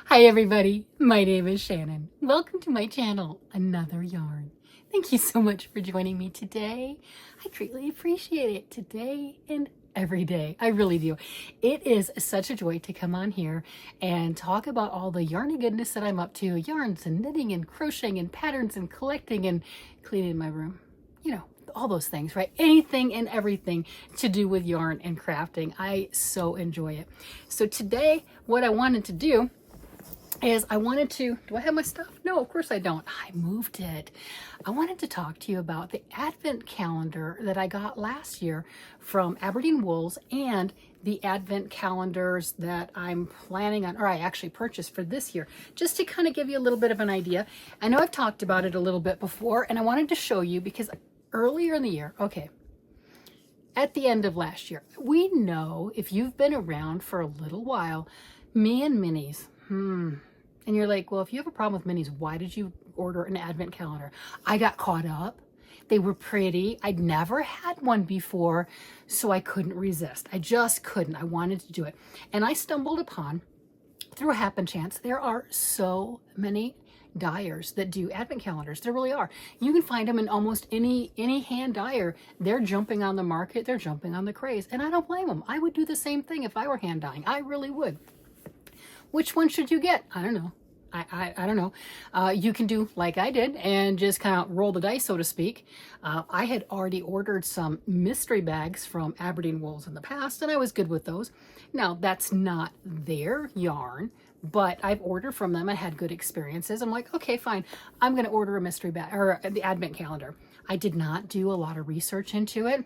Hi everybody, my name is Shannon. Welcome to my channel, Another Yarn. Thank you so much for joining me today. I greatly appreciate it today and every day. I really do. It is such a joy to come on here and talk about all the yarny goodness that I'm up to. Yarns and knitting and crocheting and patterns and collecting and cleaning my room. You know, all those things, right? Anything and everything to do with yarn and crafting. I so enjoy it. So today, what I wanted to do is do I have my stuff? No, of course I don't. I moved it. I wanted to talk to you about the advent calendar that I got last year from Aberdeen Wools and the advent calendars that I'm planning on, or I actually purchased for this year, just to kind of give you a little bit of an idea. I know I've talked about it a little bit before, and I wanted to show you because earlier in the year, at the end of last year, we know if you've been around for a little while, me and minis, and you're like, well, if you have a problem with minis, why did you order an advent calendar? I got caught up. They were pretty. I'd never had one before, so I couldn't resist. I just couldn't. I wanted to do it. And I stumbled upon, through a happen chance, there are so many dyers that do advent calendars. There really are. You can find them in almost any hand dyer. They're jumping on the market. They're jumping on the craze. And I don't blame them. I would do the same thing if I were hand dyeing. I really would. Which one should you get? I don't know. I don't know. You can do like I did and just kind of roll the dice, so to speak. I had already ordered some mystery bags from Aberdeen Wools in the past, and I was good with those. Now, that's not their yarn, but I've ordered from them. I had good experiences. I'm like, okay, fine. I'm going to order a mystery bag or the advent calendar. I did not do a lot of research into it.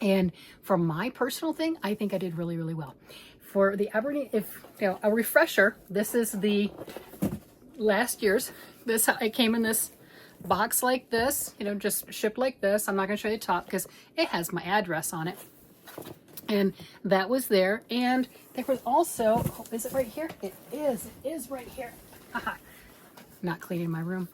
And for my personal thing, I think I did really, really well. For the Aberdeen, if you know, a refresher, this is the last year's. It came in this box like this, you know, just shipped like this. I'm not going to show you the top because it has my address on it. And that was there. And there was also, oh, is it right here? It is right here. Haha. Not cleaning my room.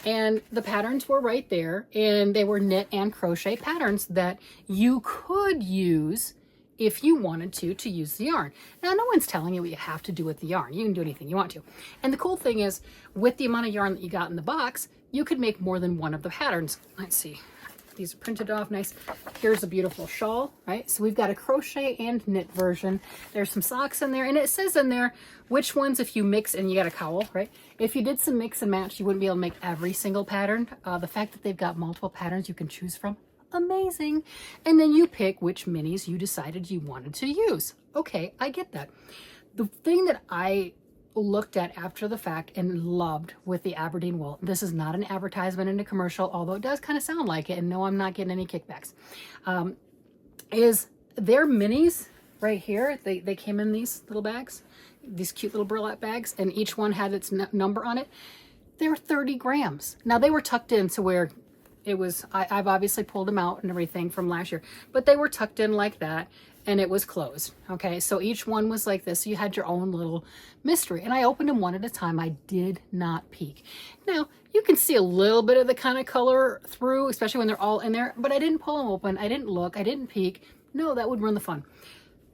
And the patterns were right there, and they were knit and crochet patterns that you could use if you wanted to use the yarn. Now, no one's telling you what you have to do with the yarn. You can do anything you want to. And the cool thing is, with the amount of yarn that you got in the box, you could make more than one of the patterns. Let's see. These are printed off nice. Here's a beautiful shawl, right? So we've got a crochet and knit version. There's some socks in there, and it says in there which ones, if you mix, and you got a cowl, right? If you did some mix and match, you wouldn't be able to make every single pattern. The fact that they've got multiple patterns you can choose from, amazing. And then you pick which minis you decided you wanted to use. Okay, I get that. The thing that I looked at after the fact and loved with the Aberdeen wool, this is not an advertisement in a commercial, although it does kind of sound like it, and no, I'm not getting any kickbacks, is their minis right here. They came in these little bags, these cute little burlap bags, and each one had its number on it. They were 30 grams. Now, they were tucked in to where it was, I've obviously pulled them out and everything from last year, but they were tucked in like that, and it was closed. Okay, so each one was like this. So you had your own little mystery, and I opened them one at a time. I did not peek. Now, you can see a little bit of the kind of color through, especially when they're all in there, but I didn't pull them open. I didn't look. I didn't peek. No, that would ruin the fun.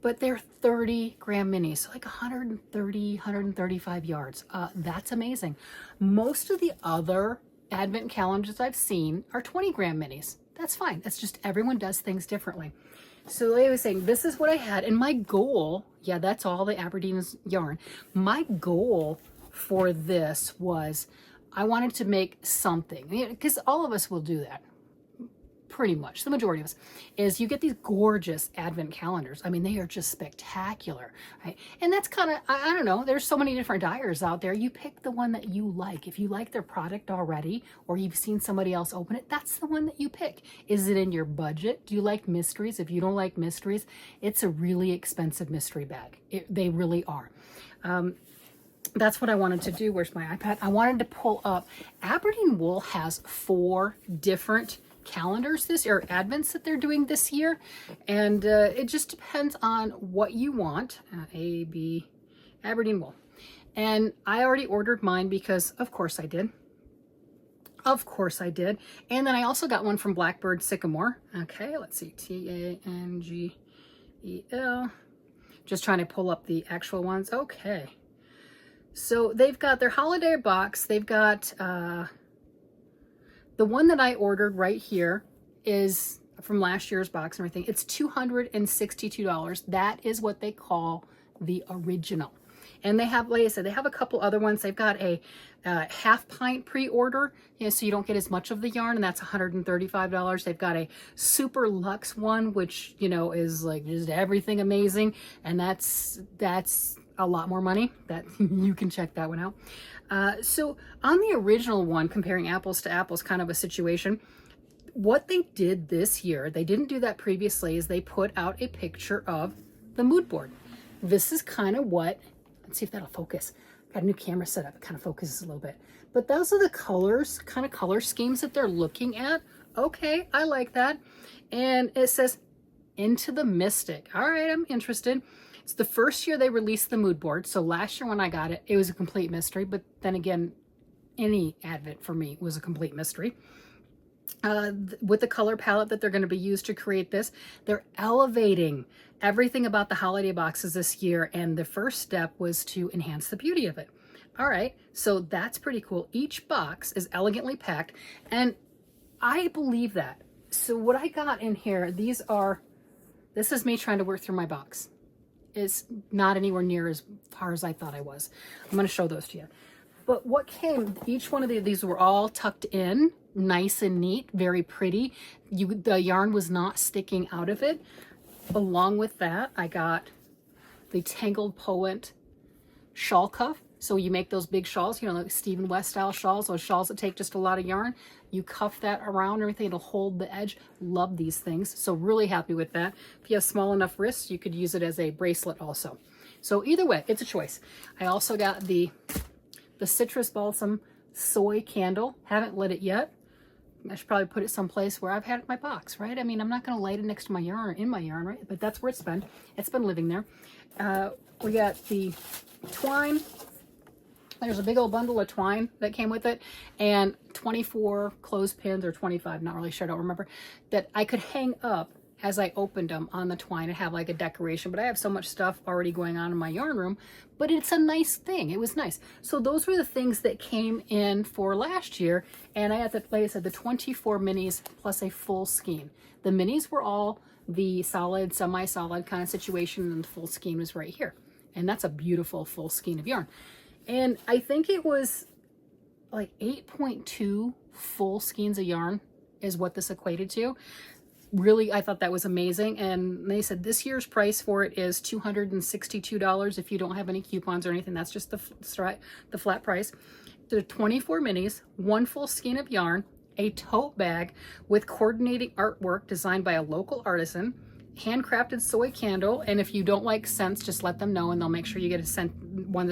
But they're 30 gram minis, so like 130, 135 yards. That's amazing. Most of the other advent calendars I've seen are 20 gram minis. That's fine. That's just everyone does things differently. So like I was saying, this is what I had. And my goal, yeah, that's all the Aberdeen's yarn. My goal for this was I wanted to make something, because all of us will do that. Pretty much, the majority of us, is you get these gorgeous advent calendars. I mean, they are just spectacular, right? And that's kind of, I don't know, there's so many different dyers out there. You pick the one that you like. If you like their product already, or you've seen somebody else open it, that's the one that you pick. Is it in your budget? Do you like mysteries? If you don't like mysteries, it's a really expensive mystery bag. They really are. That's what I wanted to do. Where's my iPad? I wanted to pull up, Aberdeen Wool has 4 different calendars this year, advents that they're doing this year, and it just depends on what you want. Aberdeen Wool, and I already ordered mine because of course I did. And then I also got one from Blackbird Sycamore. Okay, let's see, Tangel. Just trying to pull up the actual ones. Okay, So they've got their holiday box. They've got the one that I ordered right here is from last year's box and everything. It's $262. That is what they call the original. And they have, like I said, they have a couple other ones. They've got a half pint pre-order, you know, so you don't get as much of the yarn, and that's $135. They've got a super luxe one, which, you know, is like just everything amazing, and that's a lot more money. That you can check that one out. So on the original one, comparing apples to apples kind of a situation, what they did this year, they didn't do that previously, is they put out a picture of the mood board. This is kind of what, let's see if that'll focus. Got a new camera set up, it kind of focuses a little bit. But those are the colors, kind of color schemes that they're looking at. Okay, I like that. And it says, Into the Mystic. All right, I'm interested. It's the first year they released the mood board. So last year when I got it, it was a complete mystery. But then again, any Advent for me was a complete mystery. With the color palette that they're going to be used to create this, they're elevating everything about the holiday boxes this year, and the first step was to enhance the beauty of it. All right, so that's pretty cool. Each box is elegantly packed, and I believe that. So what I got in here, this is me trying to work through my box. It's not anywhere near as far as I thought I was. I'm going to show those to you. But what came, each one of these were all tucked in, nice and neat, very pretty. The yarn was not sticking out of it. Along with that, I got the Tangled Poent shawl cuff. So you make those big shawls, you know, like Stephen West style shawls, those shawls that take just a lot of yarn. You cuff that around and everything, it'll hold the edge. Love these things. So really happy with that. If you have small enough wrists, you could use it as a bracelet also. So either way, it's a choice. I also got the Citrus Balsam soy candle. Haven't lit it yet. I should probably put it someplace where I've had it in my box, right? I mean, I'm not going to light it next to my yarn or in my yarn, right? But that's where it's been. It's been living there. We got the twine. There's a big old bundle of twine that came with it, and 24 clothespins, or 25, not really sure, I don't remember, that I could hang up as I opened them on the twine and have like a decoration. But I have so much stuff already going on in my yarn room, but it's a nice thing. It was nice. So those were the things that came in for last year. And I had, like I said, the 24 minis plus a full skein. The minis were all the solid, semi-solid kind of situation, and the full skein was right here. And that's a beautiful full skein of yarn. And I think it was like 8.2 full skeins of yarn is what this equated to. Really, I thought that was amazing. And they said this year's price for it is $262 if you don't have any coupons or anything. That's just the flat price. There are 24 minis, one full skein of yarn, a tote bag with coordinating artwork designed by a local artisan, handcrafted soy candle. And if you don't like scents, just let them know and they'll make sure you get a scent, one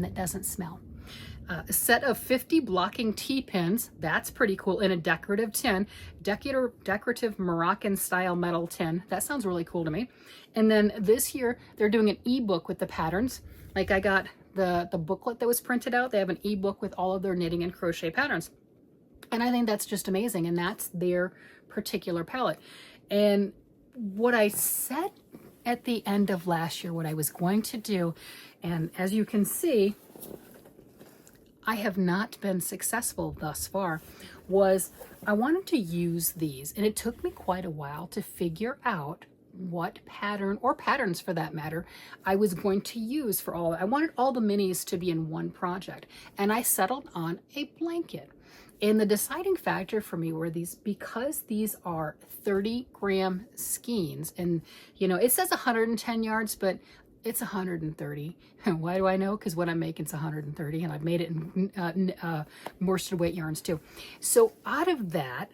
that doesn't smell. A set of 50 blocking T-pins. That's pretty cool, in a decorative tin, decorative Moroccan style metal tin. That sounds really cool to me. And then this year they're doing an ebook with the patterns. Like I got the booklet that was printed out. They have an ebook with all of their knitting and crochet patterns. And I think that's just amazing. And that's their particular palette. And what I said at the end of last year, what I was going to do, and as you can see, I have not been successful thus far, was I wanted to use these, and it took me quite a while to figure out what pattern, or patterns for that matter, I was going to use for all. I wanted all the minis to be in one project, and I settled on a blanket. And the deciding factor for me were these, because these are 30-gram skeins, and you know, it says 110 yards, but it's 130. Why do I know? Because what I'm making is 130, and I've made it in worsted weight yarns too. So out of that,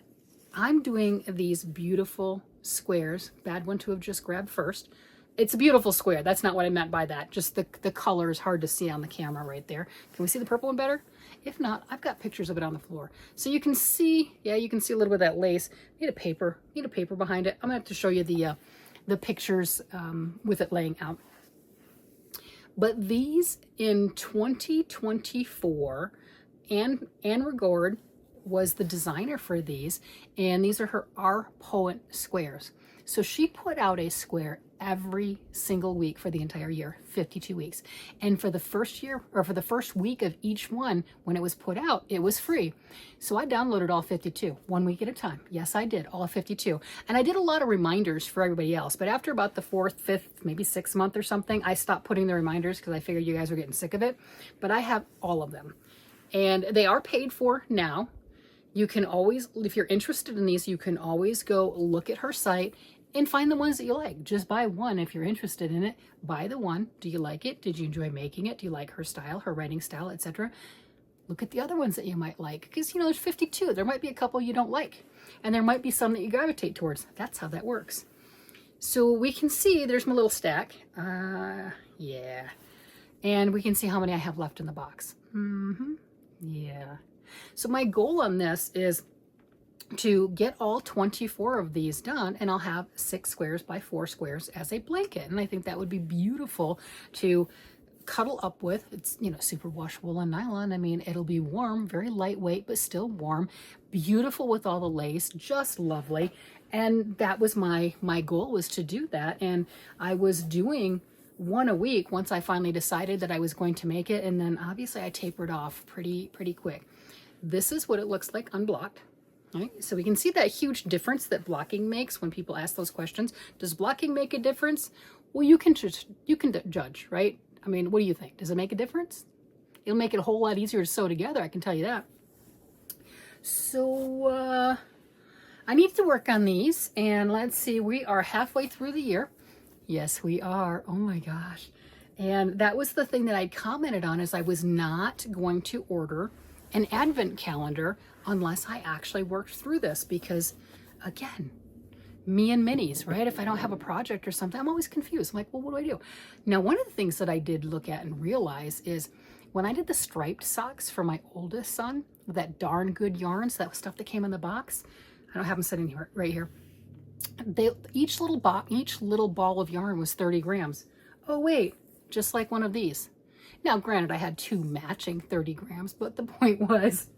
I'm doing these beautiful squares. Bad one to have just grabbed first. It's a beautiful square. That's not what I meant by that. Just the color is hard to see on the camera right there. Can we see the purple one better? If not, I've got pictures of it on the floor. So you can see, yeah, you can see a little bit of that lace. Need a paper behind it. I'm gonna have to show you the pictures with it laying out. But these in 2024, Anne Regourd was the designer for these, and these are our Poent Squares. So she put out a square every single week for the entire year, 52 weeks. And for the first year, or for the first week of each one, when it was put out, it was free. So I downloaded all 52, 1 week at a time. Yes, I did, all 52. And I did a lot of reminders for everybody else, but after about the 4th, 5th, maybe 6th month or something, I stopped putting the reminders because I figured you guys were getting sick of it. But I have all of them. And they are paid for now. You can always, if you're interested in these, you can always go look at her site and find the ones that you like. Just buy one if you're interested in it. Buy the one. Do you like it? Did you enjoy making it? Do you like her style, her writing style, etc.? Look at the other ones that you might like, because, you know, there's 52. There might be a couple you don't like, and there might be some that you gravitate towards. That's how that works. So we can see there's my little stack. Yeah. And we can see how many I have left in the box. Yeah. So my goal on this is to get all 24 of these done, and I'll have 6 squares by 4 squares as a blanket. And I think that would be beautiful to cuddle up with. It's, you know, super washable and nylon. I mean, it'll be warm, very lightweight, but still warm, beautiful with all the lace, just lovely. And that was my goal, was to do that. And I was doing one a week once I finally decided that I was going to make it. And then obviously I tapered off pretty quick. This is what it looks like unblocked. Right? So we can see that huge difference that blocking makes when people ask those questions. Does blocking make a difference? Well, you can judge, right? I mean, what do you think? Does it make a difference? It'll make it a whole lot easier to sew together, I can tell you that. So I need to work on these, and let's see, we are halfway through the year. Yes, we are. Oh my gosh. And that was the thing that I commented on, is I was not going to order an advent calendar unless I actually worked through this, because again, me and minis, right? If I don't have a project or something, I'm always confused. I'm like, well, what do I do? Now, one of the things that I did look at and realize is when I did the striped socks for my oldest son, with that darn good yarns, that stuff that came in the box, I don't have them sitting here, right here. Each little ball of yarn was 30 grams. Oh wait, just like one of these. Now, granted, I had 2 matching 30 grams, but the point was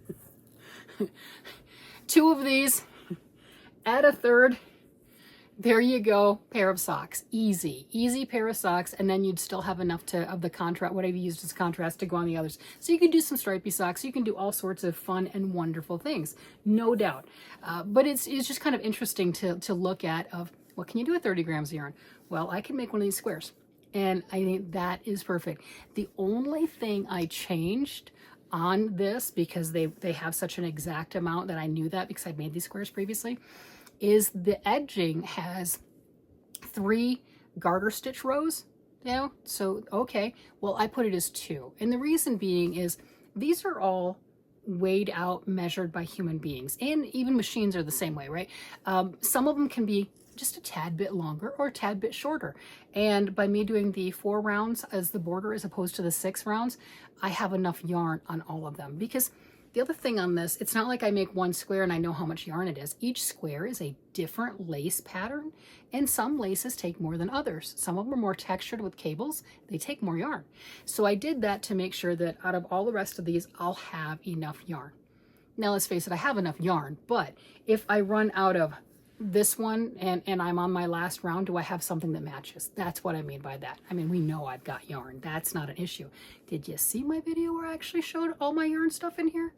2 of these, add a third. There you go, pair of socks. Easy pair of socks, and then you'd still have enough of the contrast, whatever you used as contrast, to go on the others. So you can do some stripy socks. You can do all sorts of fun and wonderful things, no doubt. But it's just kind of interesting to look at of, what can you do with 30 grams of yarn? Well, I can make one of these squares, and I think that is perfect. The only thing I changed on this, because they have such an exact amount that I knew that because I'd made these squares previously, is the edging has 3 garter stitch rows, you know? So, okay, well, I put it as 2. And the reason being is these are all weighed out, measured by human beings, and even machines are the same way, right? Some of them can be just a tad bit longer or a tad bit shorter. And by me doing the 4 rounds as the border as opposed to the 6 rounds, I have enough yarn on all of them. Because the other thing on this, it's not like I make one square and I know how much yarn it is. Each square is a different lace pattern, and some laces take more than others. Some of them are more textured with cables. They take more yarn. So I did that to make sure that out of all the rest of these, I'll have enough yarn. Now, let's face it, I have enough yarn, but if I run out of this one and I'm on my last round, do I have something that matches? That's what I mean by that. I mean, we know I've got yarn. That's not an issue. Did you see my video where I actually showed all my yarn stuff in here?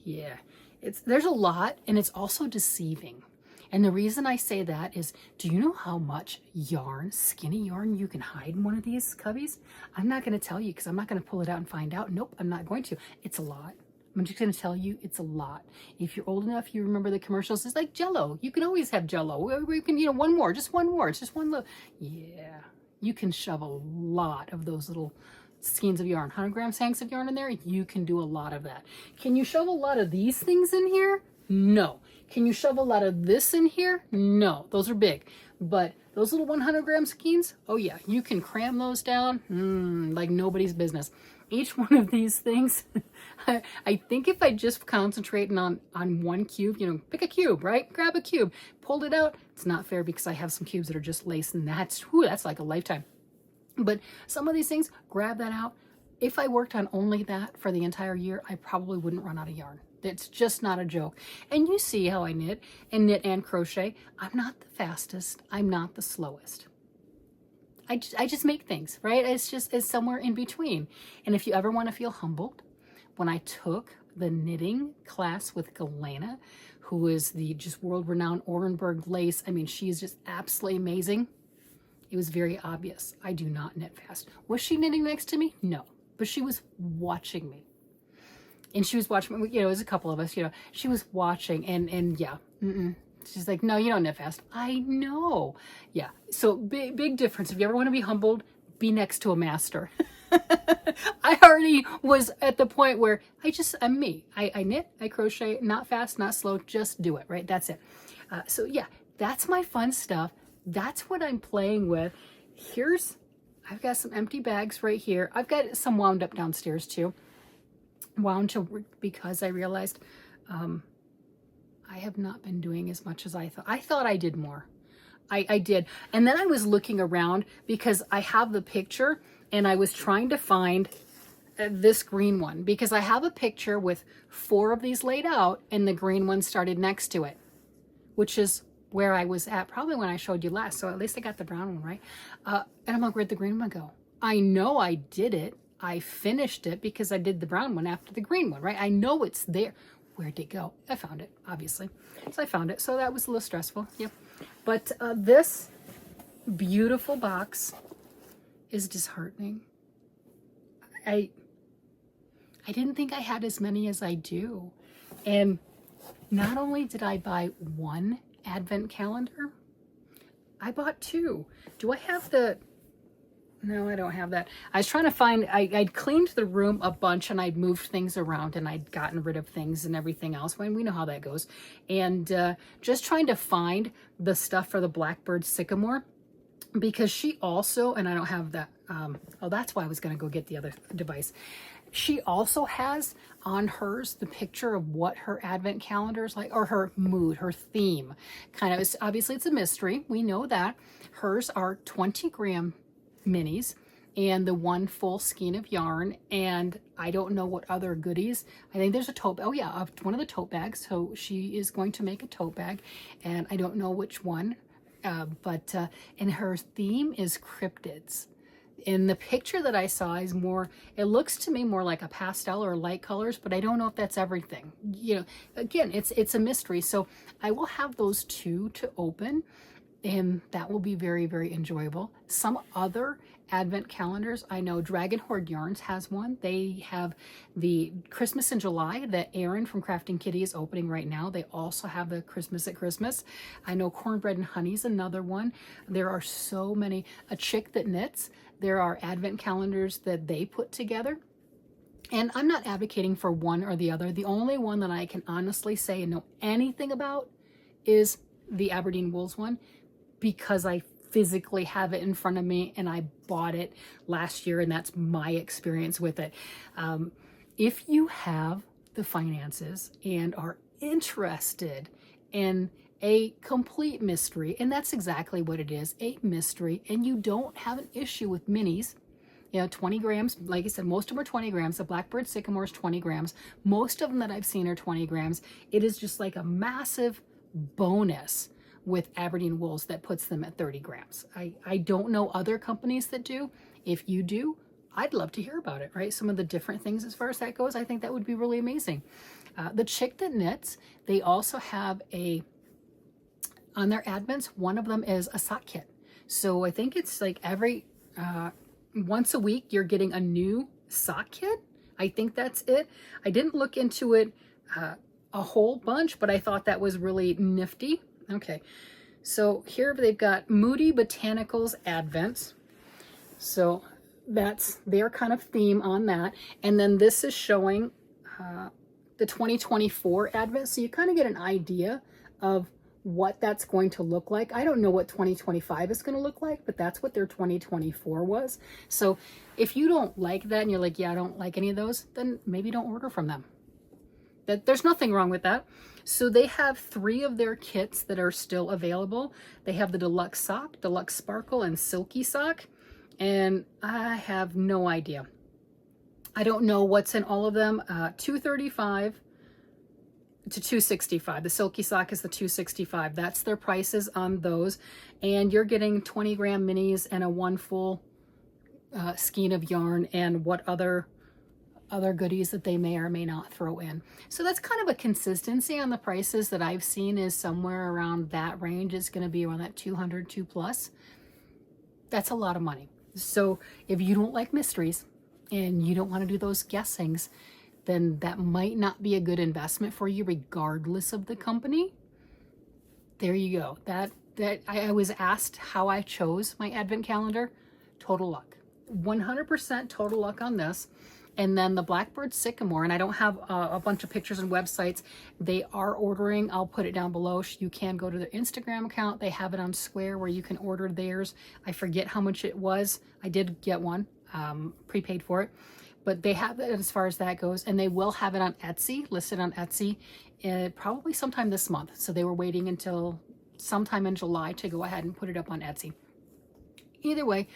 Yeah, there's a lot, and it's also deceiving. And the reason I say that is, do you know how much yarn, skinny yarn, you can hide in one of these cubbies? I'm not going to tell you, because I'm not going to pull it out and find out. Nope, I'm not going to. It's a lot. I'm just going to tell you, it's a lot. If you're old enough, you remember the commercials. It's like Jell-O. You can always have Jell-O. We can, you know, one more. It's just one little. Yeah, you can shove a lot of those little skeins of yarn. 100 grams hanks of yarn in there. You can do a lot of that. Can you shove a lot of these things in here? No. Can you shove a lot of this in here? No. Those are big. But those little 100 gram skeins, oh yeah, you can cram those down like nobody's business. Each one of these things, I think if I just concentrate on one cube, you know, pick a cube, right? Grab a cube, pulled it out. It's not fair because I have some cubes that are just lace, and that's like a lifetime. But some of these things, grab that out. If I worked on only that for the entire year, I probably wouldn't run out of yarn. It's just not a joke. And you see how I knit and crochet. I'm not the fastest. I'm not the slowest. I just make things, right? It's somewhere in between. And if you ever want to feel humbled, when I took the knitting class with Galena, who is the just world-renowned Orenburg lace, I mean, she's just absolutely amazing. It was very obvious. I do not knit fast. Was she knitting next to me? No. But she was watching me. And she was watching me, you know, it was a couple of us, you know, she was watching and yeah, she's like, no, you don't knit fast. I know. Yeah. So big difference. If you ever want to be humbled, be next to a master. I already was at the point where I'm me. I knit, I crochet, not fast, not slow, just do it, right? That's it. So yeah, that's my fun stuff. That's what I'm playing with. I've got some empty bags right here. I've got some wound up downstairs too. Wound to, because I realized I have not been doing as much as I thought. I thought I did more. I did. And then I was looking around because I have the picture and I was trying to find this green one because I have a picture with 4 of these laid out and the green one started next to it, which is where I was at probably when I showed you last. So at least I got the brown one, right? And I'm like, where'd the green one go? I know I did it. I finished it because I did the brown one after the green one, right? I know it's there. Where'd it go? I found it, obviously. So I found it. So that was a little stressful. Yep. But this beautiful box is disheartening. I didn't think I had as many as I do. And not only did I buy 1 advent calendar, I bought 2. Do I have the... No, I don't have that. I was trying to find, I'd cleaned the room a bunch and I'd moved things around and I'd gotten rid of things and everything else. When we know how that goes. And just trying to find the stuff for the Blackbird Sycamore because she also, and I don't have that, oh, that's why I was going to go get the other device. She also has on hers the picture of what her advent calendar is like, or her mood, her theme. Kind of, obviously it's a mystery. We know that. Hers are 20-gram minis and the 1 full skein of yarn, and I don't know what other goodies. I think there's a tote, oh yeah, one of the tote bags. So she is going to make a tote bag, and I don't know which one, and her theme is cryptids. In the picture that I saw is more, it looks to me more like a pastel or light colors, but I don't know if that's everything. You know, again, it's a mystery. So I will have those 2 to open, and that will be very, very enjoyable. Some other advent calendars, I know Dragon Horde Yarns has one. They have the Christmas in July that Erin from Crafting Kitty is opening right now. They also have the Christmas at Christmas. I know Cornbread and Honey is another one. There are so many. A Chick That Knits, there are advent calendars that they put together. And I'm not advocating for one or the other. The only one that I can honestly say and know anything about is the Aberdeen Wools one, because I physically have it in front of me and I bought it last year and that's my experience with it. If you have the finances and are interested in a complete mystery, and that's exactly what it is, a mystery, and you don't have an issue with minis, you know, 20 grams, like I said, most of them are 20 grams. The Blackbird Sycamore is 20 grams. Most of them that I've seen are 20 grams. It is just like a massive bonus with Aberdeen Wools that puts them at 30 grams. I don't know other companies that do. If you do, I'd love to hear about it, right? Some of the different things as far as that goes, I think that would be really amazing. The Chick That Knits, they also have on their advents, one of them is a sock kit. So I think it's like every, once a week, you're getting a new sock kit. I think that's it. I didn't look into it a whole bunch, but I thought that was really nifty. Okay, so here they've got Moody Botanicals Advents. So that's their kind of theme on that. And then this is showing the 2024 Advent. So you kind of get an idea of what that's going to look like. I don't know what 2025 is going to look like, but that's what their 2024 was. So if you don't like that and you're like, yeah, I don't like any of those, then maybe don't order from them. There's nothing wrong with that. So they have 3 of their kits that are still available. They have the Deluxe Sock, Deluxe Sparkle, and Silky Sock. And I have no idea. I don't know what's in all of them. $235, to 265. The silky sock is the 265. That's their prices on those. And you're getting 20 gram minis and a 1 full skein of yarn and what other goodies that they may or may not throw in. So that's kind of a consistency on the prices that I've seen, is somewhere around that range. It's going to be around that 200, 2 plus. That's a lot of money. So if you don't like mysteries and you don't want to do those guessings, then that might not be a good investment for you regardless of the company. There you go. That I was asked how I chose my advent calendar. Total luck. 100% total luck on this. And then the Blackbird Sycamore, and I don't have a bunch of pictures and websites. They are ordering. I'll put it down below. You can go to their Instagram account. They have it on Square where you can order theirs. I forget how much it was. I did get one, prepaid for it. But they have it as far as that goes. And they will have it on Etsy, listed on Etsy, probably sometime this month. So they were waiting until sometime in July to go ahead and put it up on Etsy. Either way,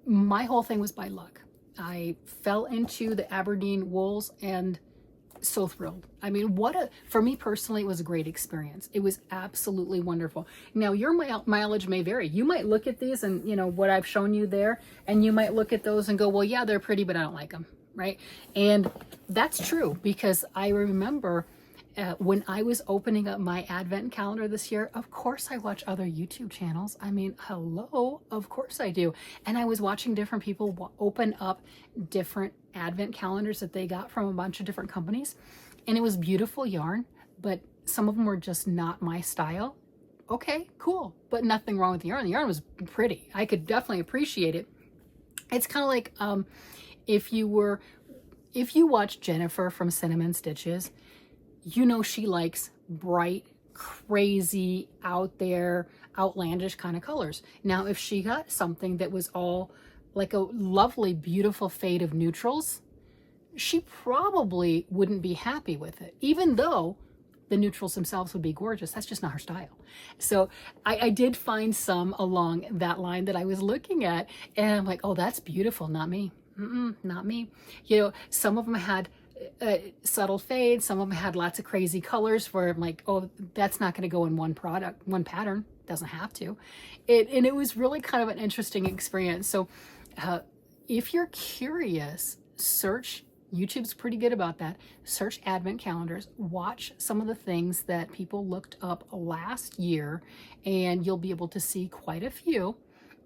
my whole thing was by luck. I fell into the Aberdeen wools and so thrilled. I mean, for me personally, it was a great experience. It was absolutely wonderful. Now, your mileage may vary. You might look at these and, you know, what I've shown you there, and you might look at those and go, well, yeah, they're pretty, but I don't like them, right? And that's true, because I remember when I was opening up my advent calendar this year, of course I watch other YouTube channels. I mean, hello, of course I do. And I was watching different people open up different advent calendars that they got from a bunch of different companies. And it was beautiful yarn, but some of them were just not my style. Okay, cool, but nothing wrong with the yarn. The yarn was pretty. I could definitely appreciate it. It's kind of like if you watch Jennifer from Cinnamon Stitches, you know she likes bright, crazy, out there, outlandish kind of colors. Now, if she got something that was all like a lovely, beautiful fade of neutrals, she probably wouldn't be happy with it, even though the neutrals themselves would be gorgeous. That's just not her style. So I did find some along that line that I was looking at, and I'm like, oh, that's beautiful. Not me. Not me. You know, some of them had subtle fades. Some of them had lots of crazy colors where I'm like, oh, that's not going to go in one product, one pattern. Doesn't have to. And it was really kind of an interesting experience. So if you're curious, search. YouTube's pretty good about that. Search advent calendars, watch some of the things that people looked up last year, and you'll be able to see quite a few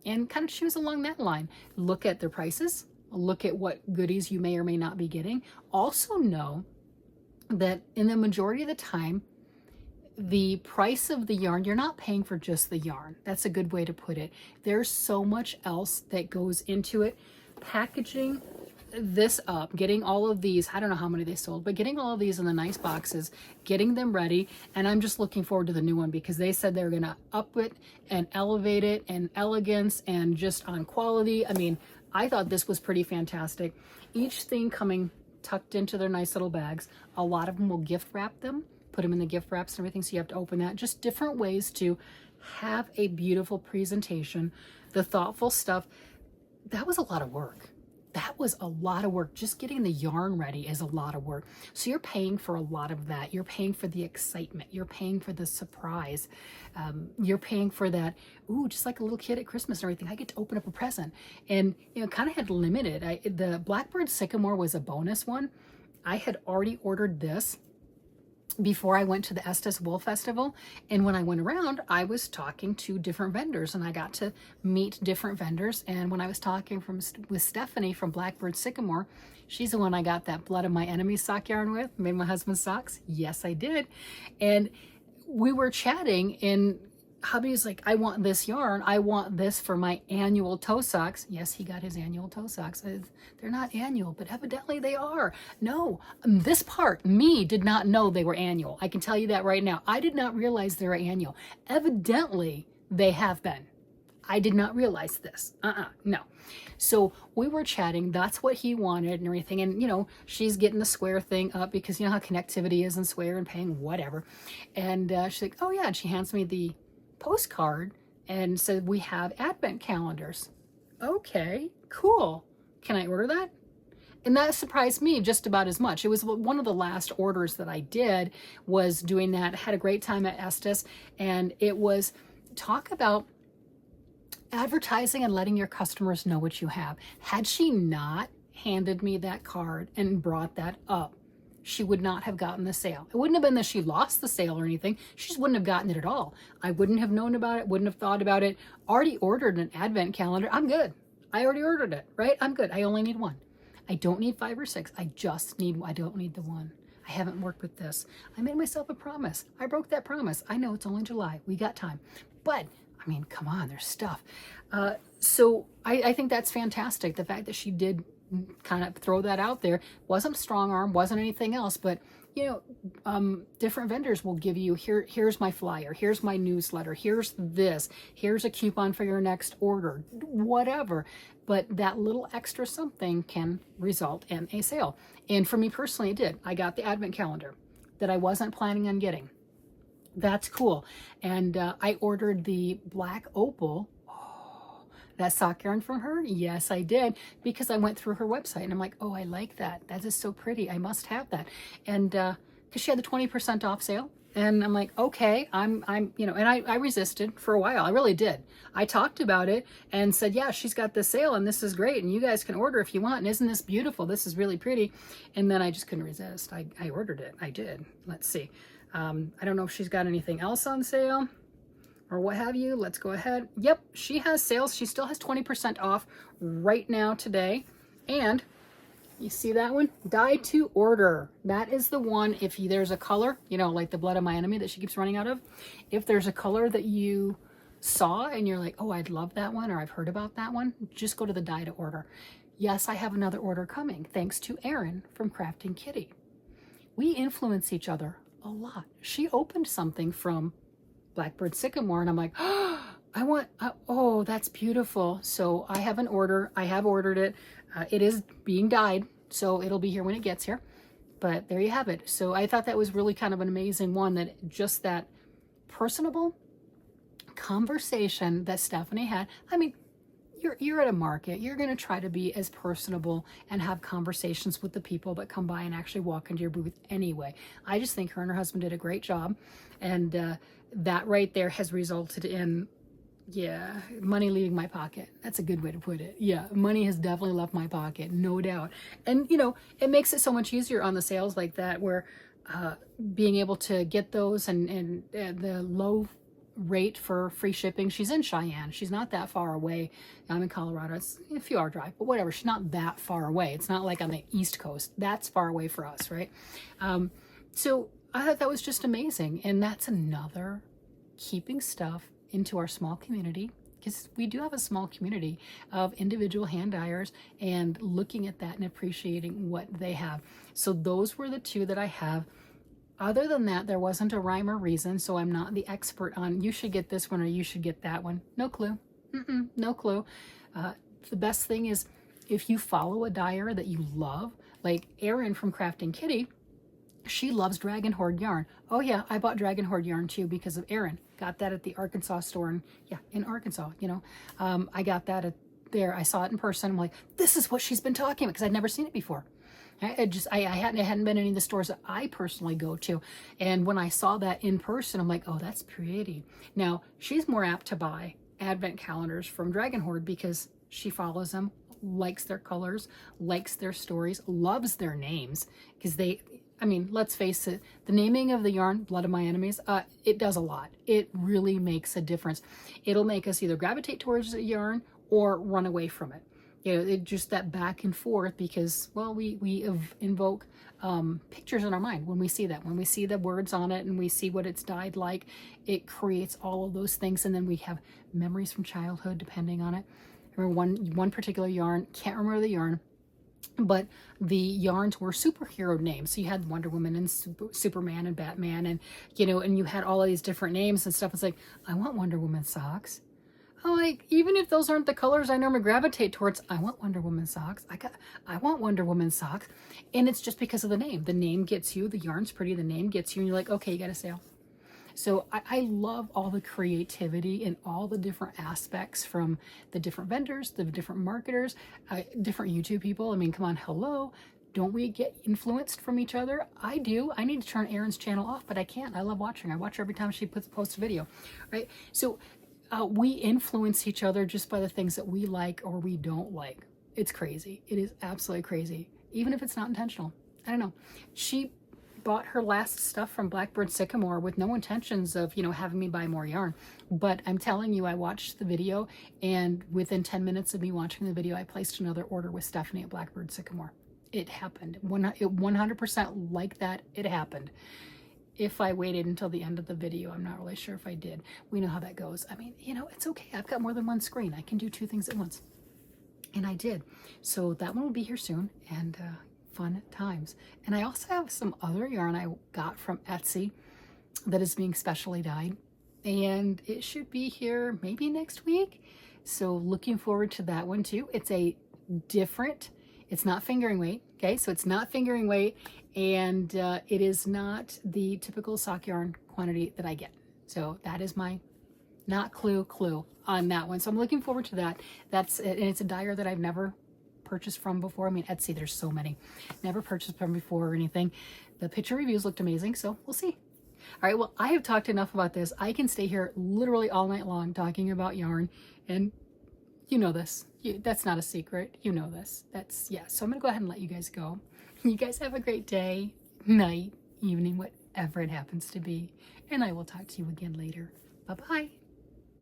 and kind of choose along that line. Look at their prices, look at what goodies you may or may not be getting. Also know that in the majority of the time, the price of the yarn, you're not paying for just the yarn. That's a good way to put it. There's so much else that goes into it. Packaging this up, getting all of these, I don't know how many they sold, but getting all of these in the nice boxes, getting them ready. And I'm just looking forward to the new one, because they said they were going to up it and elevate it and elegance and just on quality. I mean, I thought this was pretty fantastic. Each thing coming tucked into their nice little bags. A lot of them will gift wrap them, put them in the gift wraps and everything, so you have to open that. Just different ways to have a beautiful presentation. The thoughtful stuff, that was a lot of work. That was a lot of work. Just getting the yarn ready is a lot of work. So you're paying for a lot of that. You're paying for the excitement. You're paying for the surprise. You're paying for that, ooh, just like a little kid at Christmas and everything. I get to open up a present. And, you know, kind of had limited. The Blackbird Sycamore was a bonus one. I had already ordered this before I went to the Estes Wool Festival. And when I went around, I was talking to different vendors, and I got to meet different vendors. And when I was talking with Stephanie from Blackbird Sycamore, she's the one I got that Blood of My Enemies sock yarn with, made my husband's socks. Yes, I did. And we were chatting, and hubby's like, I want this yarn. I want this for my annual toe socks. Yes, he got his annual toe socks. They're not annual, but evidently they are. No, this part, me, did not know they were annual. I can tell you that right now. I did not realize they were annual. Evidently, they have been. I did not realize this. No. So we were chatting. That's what he wanted and everything. And, you know, she's getting the Square thing up because you know how connectivity is in Square and paying whatever. And she's like, oh, yeah. And she hands me the postcard and said, we have advent calendars. Okay, cool. Can I order that? And that surprised me just about as much. It was one of the last orders that I did, was doing that. Had a great time at Estes, and it was talk about advertising and letting your customers know what you have. Had she not handed me that card and brought that up, she would not have gotten the sale. It wouldn't have been that she lost the sale or anything. She just wouldn't have gotten it at all. I wouldn't have known about it, wouldn't have thought about it. Already ordered an advent calendar. I'm good. I already ordered it, right? I'm good. I only need one. I don't need 5 or 6. I don't need the one. I haven't worked with this. I made myself a promise. I broke that promise. I know it's only July. We got time. But, I mean, come on, there's stuff. So I think that's fantastic. The fact that she did kind of throw that out there. Wasn't strong arm, wasn't anything else, but you know, different vendors will give you, here's my flyer, here's my newsletter, here's this, here's a coupon for your next order, whatever. But that little extra something can result in a sale. And for me personally, it did. I got the advent calendar that I wasn't planning on getting. That's cool. And I ordered the black opal. That sock yarn from her? Yes, I did, because I went through her website and I'm like, oh, I like that. That is so pretty. I must have that. And because she had the 20% off sale, and I'm like, okay, I'm, you know, and I resisted for a while. I really did. I talked about it and said, yeah, she's got this sale and this is great. And you guys can order if you want. And isn't this beautiful? This is really pretty. And then I just couldn't resist. I ordered it. I did. Let's see. I don't know if she's got anything else on sale or what have you. Let's go ahead. Yep, she has sales. She still has 20% off right now today. And you see that one? Dye to order. That is the one. If there's a color, you know, like the Blood of My Enemy that she keeps running out of, if there's a color that you saw and you're like, oh, I'd love that one, or I've heard about that one, just go to the dye to order. Yes, I have another order coming, thanks to Erin from Crafting Kitty. We influence each other a lot. She opened something from Blackbird Sycamore, and I'm like, oh, oh, that's beautiful. So I have an order. I have ordered it. It is being dyed, so it'll be here when it gets here. But there you have it. So I thought that was really kind of an amazing one, that just that personable conversation that Stephanie had. I mean, you're at a market. You're going to try to be as personable and have conversations with the people that come by and actually walk into your booth anyway. I just think her and her husband did a great job. And that right there has resulted in, yeah, money leaving my pocket. That's a good way to put it. Yeah, money has definitely left my pocket, no doubt. And, you know, it makes it so much easier on the sales like that, where being able to get those and the low rate for free shipping. She's in Cheyenne. She's not that far away. I'm in Colorado. It's a few hour drive, but whatever. She's not that far away. It's not like on the East Coast. That's far away for us, right? So I thought that was just amazing. And that's another keeping stuff into our small community, because we do have a small community of individual hand dyers, and looking at that and appreciating what they have. So those were the two that I have. Other than that, there wasn't a rhyme or reason, so I'm not the expert on you should get this one or you should get that one. No clue. No clue. The best thing is if you follow a dyer that you love, like Erin from Crafting Kitty, she loves Dragon Horde yarn. Oh yeah, I bought Dragon Horde yarn too because of Erin. Got that at the Arkansas store, and yeah, in Arkansas, you know. I got that at there. I saw it in person. I'm like, this is what she's been talking about, because I'd never seen it before. I hadn't been in any of the stores that I personally go to. And when I saw that in person, I'm like, oh, that's pretty. Now, she's more apt to buy advent calendars from Dragon Horde because she follows them, likes their colors, likes their stories, loves their names. Because I mean, let's face it, the naming of the yarn, Blood of My Enemies, it does a lot. It really makes a difference. It'll make us either gravitate towards the yarn or run away from it. You know, it just that back and forth, because, well, we invoke pictures in our mind when we see that. When we see the words on it and we see what it's dyed like, it creates all of those things. And then we have memories from childhood depending on it. I remember one particular yarn, can't remember the yarn, but the yarns were superhero names. So you had Wonder Woman and Superman and Batman, and, you know, and you had all of these different names and stuff. It's like, I want Wonder Woman socks. I'm like, even if those aren't the colors I normally gravitate towards, I want Wonder Woman socks. I want Wonder Woman socks. And it's just because of the name. The name gets you, the yarn's pretty, the name gets you, and you're like, okay, you got a sale. So I love all the creativity and all the different aspects from the different vendors, the different marketers, different YouTube people. I mean, come on, hello. Don't we get influenced from each other? I do. I need to turn Erin's channel off, but I can't. I love watching. I watch her every time she posts a video, right? So we influence each other just by the things that we like or we don't like. It's crazy. It is absolutely crazy, even if it's not intentional. I don't know. She bought her last stuff from Blackbird Sycamore with no intentions of, you know, having me buy more yarn. But I'm telling you, I watched the video, and within 10 minutes of me watching the video, I placed another order with Stephanie at Blackbird Sycamore. It happened. 100% like that, it happened. If I waited until the end of the video, I'm not really sure if I did. We know how that goes. I mean, you know, it's okay. I've got more than one screen. I can do two things at once. And I did. So that one will be here soon, and fun times. And I also have some other yarn I got from Etsy that is being specially dyed. And it should be here maybe next week. So looking forward to that one too. It's a different, it's not fingering weight, okay? So it's not fingering weight, and it is not the typical sock yarn quantity that I get. So that is my not clue on that one. So I'm looking forward to that. That's it, and it's a dyer that I've never purchased from before. I mean, Etsy, there's so many. Never purchased from before or anything. The picture reviews looked amazing, so we'll see. All right, well, I have talked enough about this. I can stay here literally all night long talking about yarn, and you know this. That's not a secret. You know this. Yeah, so I'm going to go ahead and let you guys go. You guys have a great day, night, evening, whatever it happens to be, and I will talk to you again later. Bye-bye.